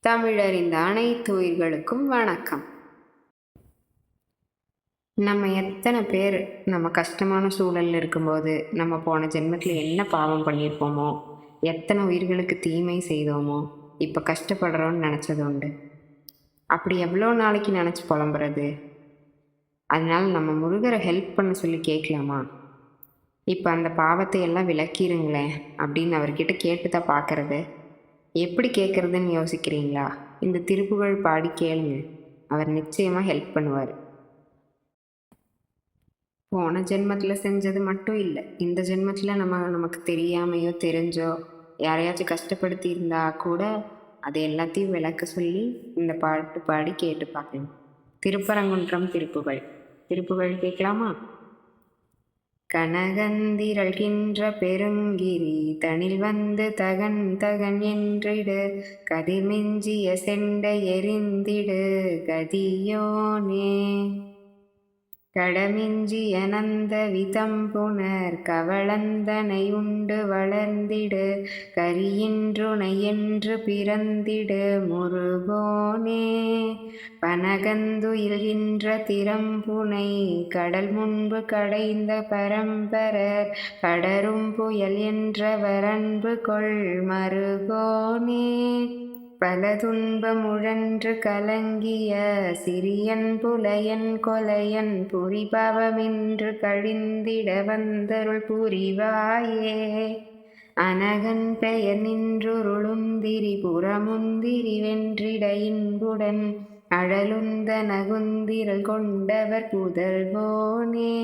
தமிழறிந்த அனைத்து உயிர்களுக்கும் வணக்கம். நம்ம எத்தனை பேர் நம்ம கஷ்டமான சூழலில் இருக்கும்போது நம்ம போன ஜென்மத்தில் என்ன பாவம் பண்ணியிருப்போமோ, எத்தனை உயிர்களுக்கு தீமை செய்தோமோ, இப்போ கஷ்டப்படுறோன்னு நினச்சது உண்டு. அப்படி எவ்வளோ நாளைக்கு நினச்சி புலம்புறது? அதனால் நம்ம முருகரை ஹெல்ப் பண்ண சொல்லி கேட்கலாமா? இப்போ அந்த பாவத்தை எல்லாம் விளக்கிடுங்களேன் அப்படின்னு அவர்கிட்ட கேட்டு தான் பார்க்கறது. எப்படி கேட்குறதுன்னு யோசிக்கிறீங்களா? இந்த திருப்புகழ் பாடி கேளுங்க, அவர் நிச்சயமாக ஹெல்ப் பண்ணுவார். போன ஜென்மத்தில் செஞ்சது மட்டும் இல்லை, இந்த ஜென்மத்தில் நமக்கு தெரியாமையோ தெரிஞ்சோ யாரையாச்சும் கஷ்டப்படுத்தி இருந்தா கூட அதை எல்லாத்தையும் விளக்க சொல்லி இந்த பாட்டு பாடி கேட்டு பார்க்கணும். திருப்பரங்குன்றம் திருப்புகழ் கேட்கலாமா? கனகந்திரள்கின்ற பெருங்கிரி தனில் வந்து தகன் தகன் என்றிடு, கதிர்மிஞ்சிய செண்டை எரிந்திடு கதியோனே. கடமிஞ்சிய நந்த விதம்புணர் கவளந்தனை உண்டு வளர்ந்திடு, கரியின்றுணை என்று பிறந்திடு முருகோனே. பனகந்துயில்கின்ற திறம்புனை கடல் முன்பு கடைந்த பரம்பரர், படரும் புயல் என்ற வரன்பு கொள் மருகோனே. பல துன்பமுழன்று கலங்கிய சிறியன் புலையன் கொலையன் புரிபவமின்று கழிந்திட வந்தருள் புரிவாயே. அனகன் பெயர் நின்றுருளுந்திரி புறமுந்திரி வென்றிட இன்புடன், அழலுந்த நகுந்திரல் கொண்டவர் புதல்வோனே.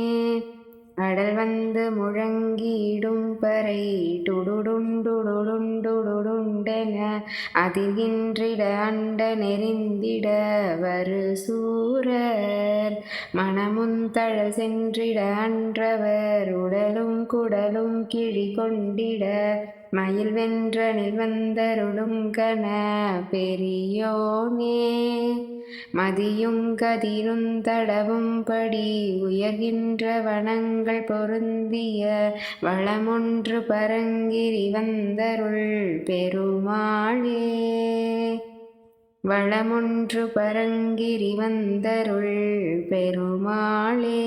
அடல் வந்து முழங்கிடும் பறை டுடுடுண்டுடுடுண்டுடுண்டென, அதிர்கின்றிட அண்ட நெறிந்திட வரு சூரர். மனமுந்தழல் சென்றிட அன்றவர் உடலும் குடலும் கிழி கொண்டிட, மயில் வென்றனில் வந்தருளும் கன பெரியோனே. மதியும் கதிருந்தடவும் படி உயர்கின்ற வனங்கள் பொருந்திய, வளமொன்று பரங்கிரி வந்தருள் பெருமாளே. வளமொன்று பரங்கிரி வந்தருள் பெருமாளே.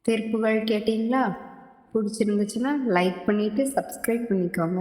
திருப்புகழ் கேட்டிங்களா? பிடிச்சிருந்துச்சுன்னா லைக் பண்ணிவிட்டு சப்ஸ்கிரைப் பண்ணிக்கோங்க.